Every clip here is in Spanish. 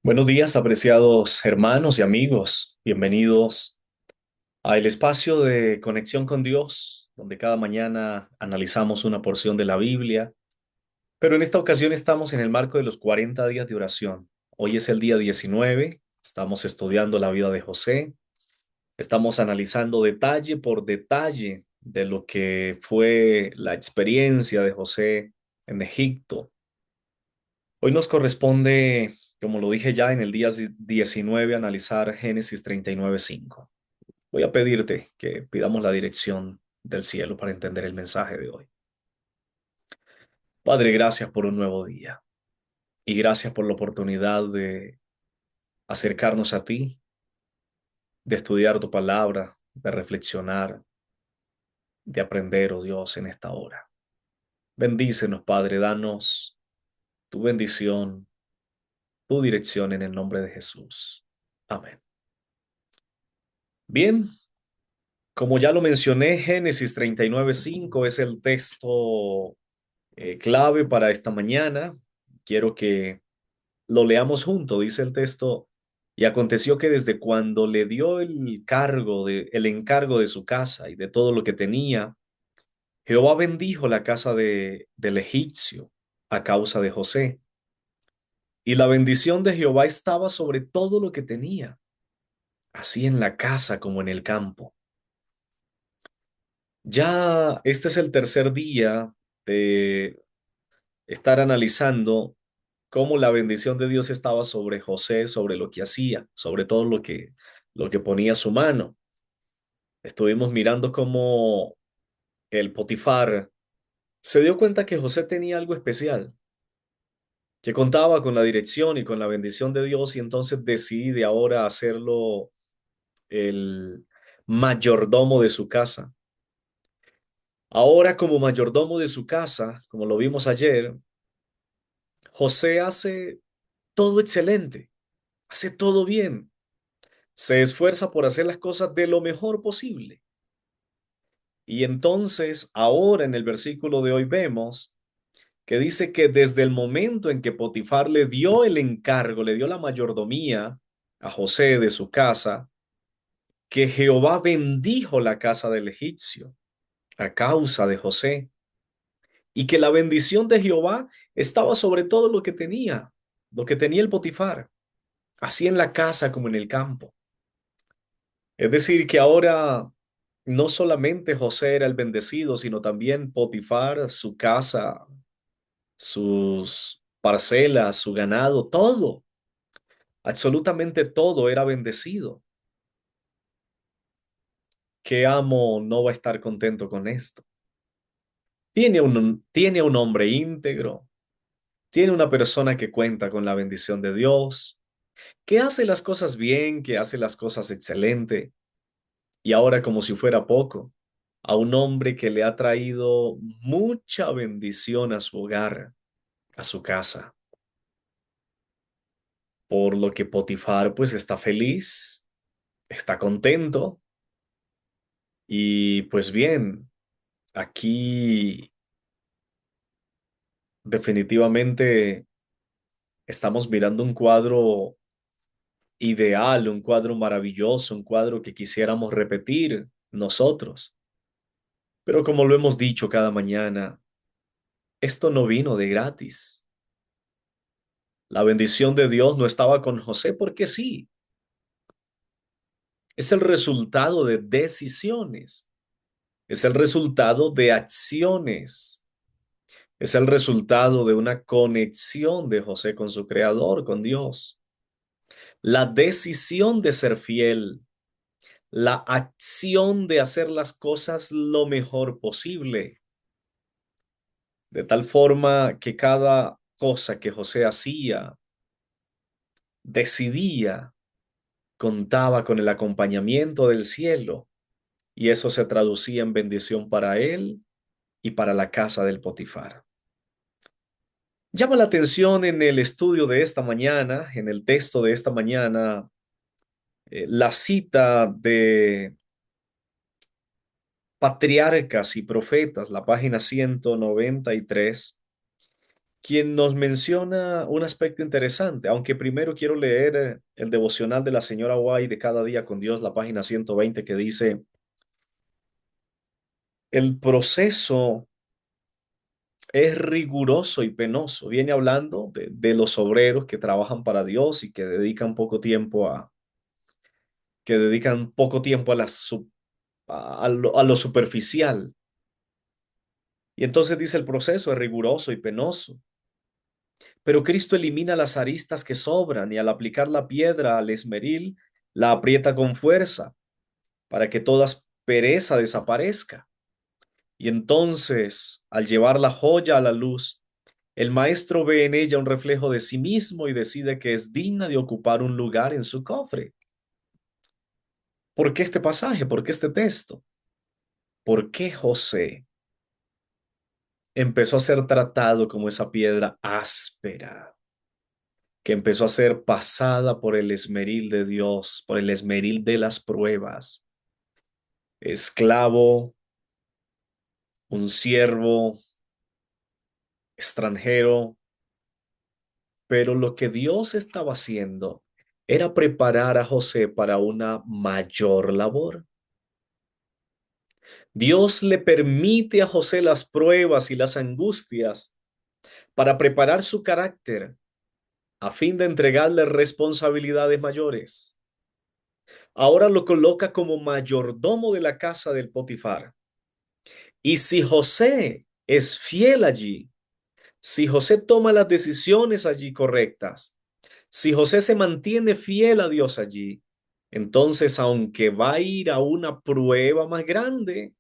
Buenos días, apreciados hermanos y amigos. Bienvenidos a el espacio de conexión con Dios, donde cada mañana analizamos una porción de la Biblia. Pero en esta ocasión estamos en el marco de los 40 días de oración. Hoy es el día 19. Estamos estudiando la vida de José. Estamos analizando detalle por detalle de lo que fue la experiencia de José en Egipto. Hoy nos corresponde, como lo dije ya en el día 19, analizar Génesis 39:5. Voy a pedirte que pidamos la dirección del cielo para entender el mensaje de hoy. Padre, gracias por un nuevo día y gracias por la oportunidad de acercarnos a ti, de estudiar tu palabra, de reflexionar, de aprender, oh Dios, en esta hora. Bendícenos, Padre, danos tu bendición, tu dirección en el nombre de Jesús. Amén. Bien, como ya lo mencioné, Génesis 39:5 es el texto clave para esta mañana. Quiero que lo leamos junto. Dice el texto: y aconteció que desde cuando le dio el encargo de su casa y de todo lo que tenía, Jehová bendijo la casa del egipcio a causa de José. Y la bendición de Jehová estaba sobre todo lo que tenía, así en la casa como en el campo. Ya este es el tercer día de estar analizando cómo la bendición de Dios estaba sobre José, sobre lo que hacía, sobre todo lo que ponía a su mano. Estuvimos mirando cómo el Potifar se dio cuenta que José tenía algo especial, que contaba con la dirección y con la bendición de Dios, y entonces decide ahora hacerlo el mayordomo de su casa. Ahora, como mayordomo de su casa, como lo vimos ayer, José hace todo excelente, hace todo bien, se esfuerza por hacer las cosas de lo mejor posible. Y entonces, ahora en el versículo de hoy vemos que dice que desde el momento en que Potifar le dio el encargo, le dio la mayordomía a José de su casa, que Jehová bendijo la casa del egipcio a causa de José, y que la bendición de Jehová estaba sobre todo lo que tenía el Potifar, así en la casa como en el campo. Es decir, que ahora no solamente José era el bendecido, sino también Potifar, su casa, sus parcelas, su ganado, todo, absolutamente todo era bendecido. ¿Qué amo no va a estar contento con esto? Tiene un hombre íntegro, tiene una persona que cuenta con la bendición de Dios, que hace las cosas bien, que hace las cosas excelente. Y ahora, como si fuera poco, a un hombre que le ha traído mucha bendición a su hogar, a su casa, por lo que Potifar pues está feliz, está contento. Y pues bien, aquí definitivamente estamos mirando un cuadro ideal, un cuadro maravilloso, un cuadro que quisiéramos repetir nosotros. Pero como lo hemos dicho cada mañana, esto no vino de gratis. La bendición de Dios no estaba con José porque sí. Es el resultado de decisiones. Es el resultado de acciones. Es el resultado de una conexión de José con su creador, con Dios. La decisión de ser fiel, la acción de hacer las cosas lo mejor posible, de tal forma que cada cosa que José hacía, decidía, contaba con el acompañamiento del cielo, y eso se traducía en bendición para él y para la casa del Potifar. Llama la atención en el estudio de esta mañana, en el texto de esta mañana, la cita de Patriarcas y Profetas, la página 193, quien nos menciona un aspecto interesante, aunque primero quiero leer el devocional de la señora White de Cada Día con Dios, la página 120, que dice, el proceso es riguroso y penoso. Viene hablando de los obreros que trabajan para Dios y que dedican poco tiempo a lo superficial. Y entonces dice, el proceso es riguroso y penoso. Pero Cristo elimina las aristas que sobran y al aplicar la piedra al esmeril, la aprieta con fuerza para que toda pereza desaparezca. Y entonces, al llevar la joya a la luz, el maestro ve en ella un reflejo de sí mismo y decide que es digna de ocupar un lugar en su cofre. ¿Por qué este pasaje? ¿Por qué este texto? ¿Por qué José empezó a ser tratado como esa piedra áspera, que empezó a ser pasada por el esmeril de Dios, por el esmeril de las pruebas? Esclavo, un siervo, extranjero, pero lo que Dios estaba haciendo era preparar a José para una mayor labor. Dios le permite a José las pruebas y las angustias para preparar su carácter a fin de entregarle responsabilidades mayores. Ahora lo coloca como mayordomo de la casa del Potifar. Y si José es fiel allí, si José toma las decisiones allí correctas, si José se mantiene fiel a Dios allí, entonces aunque va a ir a una prueba más grande,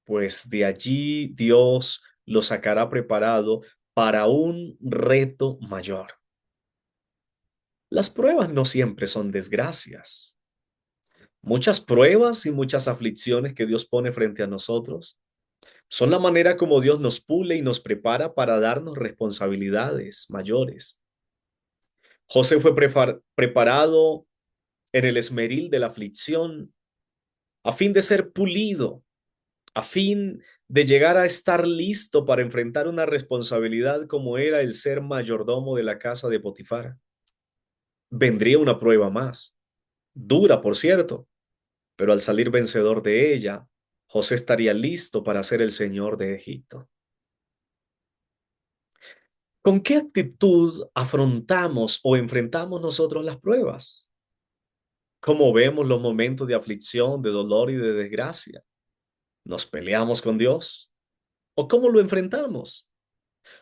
pues de allí Dios lo sacará preparado para un reto mayor. Las pruebas no siempre son desgracias. Muchas pruebas y muchas aflicciones que Dios pone frente a nosotros son la manera como Dios nos pule y nos prepara para darnos responsabilidades mayores. José fue preparado en el esmeril de la aflicción a fin de ser pulido, a fin de llegar a estar listo para enfrentar una responsabilidad como era el ser mayordomo de la casa de Potifar. Vendría una prueba más, dura por cierto, pero al salir vencedor de ella, José estaría listo para ser el señor de Egipto. ¿Con qué actitud afrontamos o enfrentamos nosotros las pruebas? ¿Cómo vemos los momentos de aflicción, de dolor y de desgracia? ¿Nos peleamos con Dios? ¿O cómo lo enfrentamos?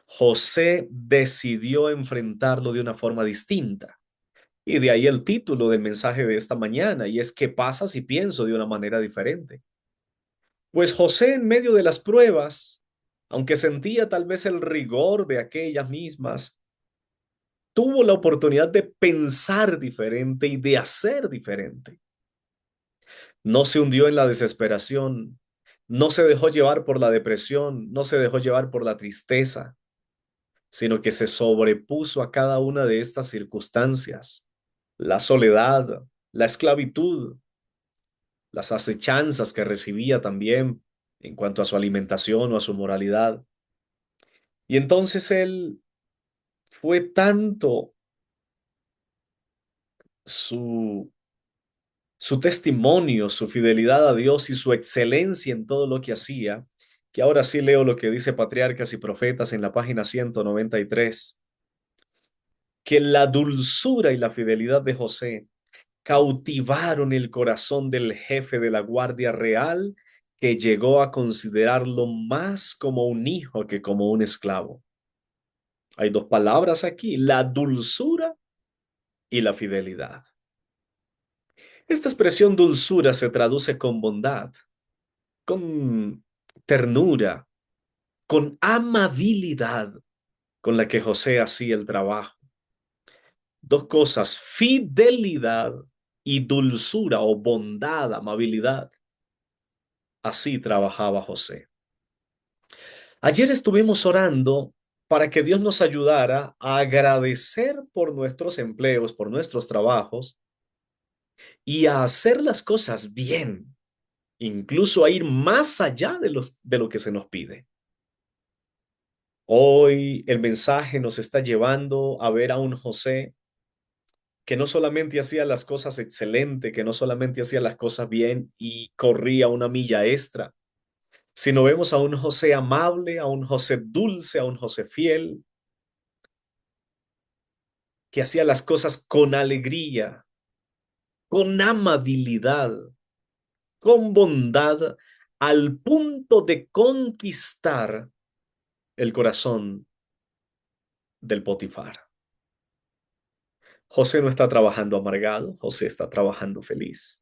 José decidió enfrentarlo de una forma distinta. Y de ahí el título del mensaje de esta mañana, y es ¿qué pasa si pienso de una manera diferente? Pues José en medio de las pruebas, aunque sentía tal vez el rigor de aquellas mismas, tuvo la oportunidad de pensar diferente y de hacer diferente. No se hundió en la desesperación, no se dejó llevar por la depresión, no se dejó llevar por la tristeza, sino que se sobrepuso a cada una de estas circunstancias, la soledad, la esclavitud, las acechanzas que recibía también en cuanto a su alimentación o a su moralidad. Y entonces él fue tanto su, su testimonio, su fidelidad a Dios y su excelencia en todo lo que hacía, que ahora sí leo lo que dice Patriarcas y Profetas en la página 193, que la dulzura y la fidelidad de José cautivaron el corazón del jefe de la Guardia Real, que llegó a considerarlo más como un hijo que como un esclavo. Hay dos palabras aquí, la dulzura y la fidelidad. Esta expresión dulzura se traduce con bondad, con ternura, con amabilidad con la que José hacía el trabajo. Dos cosas, fidelidad y dulzura o bondad, amabilidad. Así trabajaba José. Ayer estuvimos orando para que Dios nos ayudara a agradecer por nuestros empleos, por nuestros trabajos y a hacer las cosas bien, incluso a ir más allá de lo que se nos pide. Hoy el mensaje nos está llevando a ver a un José que no solamente hacía las cosas excelente, que no solamente hacía las cosas bien y corría una milla extra, sino vemos a un José amable, a un José dulce, a un José fiel, que hacía las cosas con alegría, con amabilidad, con bondad, al punto de conquistar el corazón del Potifar. José no está trabajando amargado, José está trabajando feliz.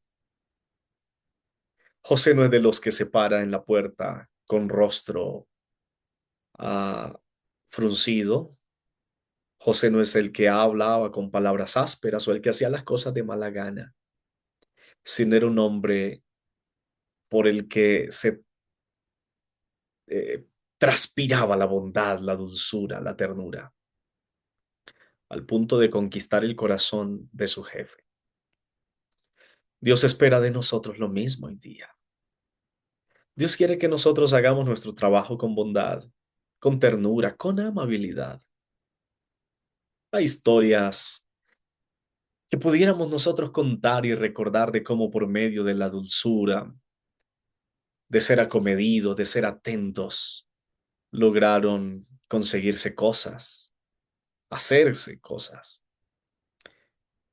José no es de los que se para en la puerta con rostro fruncido. José no es el que hablaba con palabras ásperas o el que hacía las cosas de mala gana, sino era un hombre por el que se eh, transpiraba la bondad, la dulzura, la ternura, al punto de conquistar el corazón de su jefe. Dios espera de nosotros lo mismo hoy día. Dios quiere que nosotros hagamos nuestro trabajo con bondad, con ternura, con amabilidad. Hay historias que pudiéramos nosotros contar y recordar de cómo por medio de la dulzura, de ser acomedidos, de ser atentos, lograron conseguirse cosas, hacerse cosas.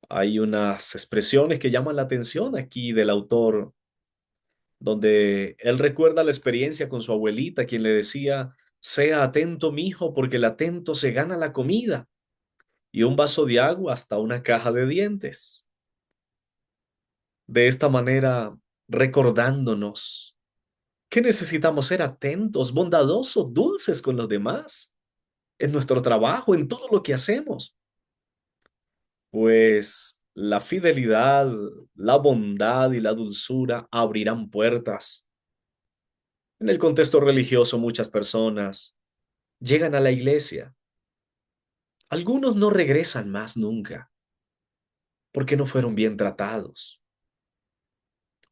Hay unas expresiones que llaman la atención aquí del autor, donde él recuerda la experiencia con su abuelita, quien le decía, sea atento, mijo, porque el atento se gana la comida, y un vaso de agua hasta una caja de dientes. De esta manera, recordándonos que necesitamos ser atentos, bondadosos, dulces con los demás, en nuestro trabajo, en todo lo que hacemos. Pues la fidelidad, la bondad y la dulzura abrirán puertas. En el contexto religioso, muchas personas llegan a la iglesia. Algunos no regresan más nunca porque no fueron bien tratados.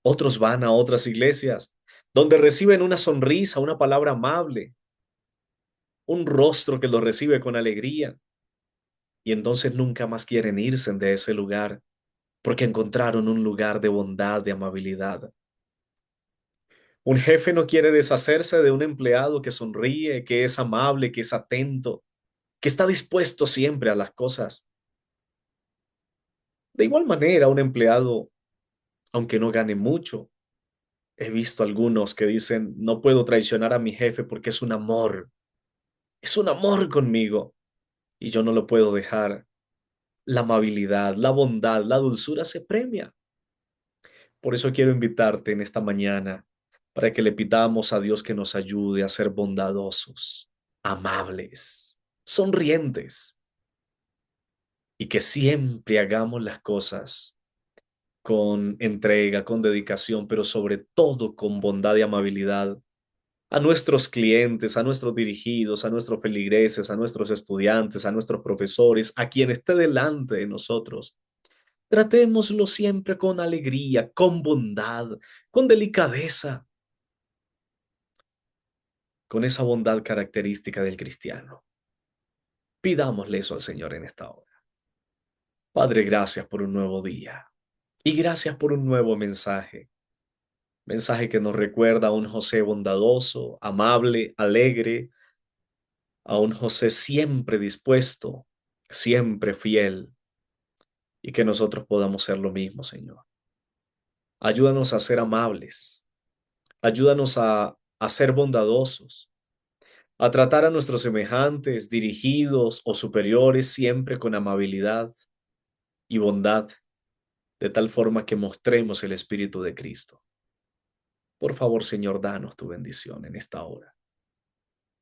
Otros van a otras iglesias donde reciben una sonrisa, una palabra amable, un rostro que los recibe con alegría, y entonces nunca más quieren irse de ese lugar porque encontraron un lugar de bondad, de amabilidad. Un jefe no quiere deshacerse de un empleado que sonríe, que es amable, que es atento, que está dispuesto siempre a las cosas. De igual manera, un empleado, aunque no gane mucho, he visto algunos que dicen, no puedo traicionar a mi jefe porque es un amor conmigo y yo no lo puedo dejar. La amabilidad, la bondad, la dulzura se premia. Por eso quiero invitarte en esta mañana para que le pidamos a Dios que nos ayude a ser bondadosos, amables, sonrientes y que siempre hagamos las cosas con entrega, con dedicación, pero sobre todo con bondad y amabilidad a nuestros clientes, a nuestros dirigidos, a nuestros feligreses, a nuestros estudiantes, a nuestros profesores, a quien esté delante de nosotros. Tratémoslo siempre con alegría, con bondad, con delicadeza, con esa bondad característica del cristiano. Pidámosle eso al Señor en esta hora. Padre, gracias por un nuevo día y gracias por un nuevo mensaje. Mensaje que nos recuerda a un José bondadoso, amable, alegre, a un José siempre dispuesto, siempre fiel, y que nosotros podamos ser lo mismo, Señor. Ayúdanos a ser amables, ayúdanos a ser bondadosos, a tratar a nuestros semejantes, dirigidos o superiores siempre con amabilidad y bondad, de tal forma que mostremos el Espíritu de Cristo. Por favor, Señor, danos tu bendición en esta hora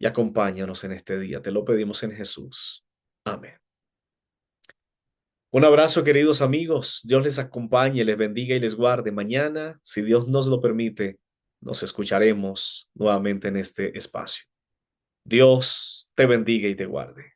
y acompáñanos en este día. Te lo pedimos en Jesús. Amén. Un abrazo, queridos amigos. Dios les acompañe, les bendiga y les guarde. Mañana, si Dios nos lo permite, nos escucharemos nuevamente en este espacio. Dios te bendiga y te guarde.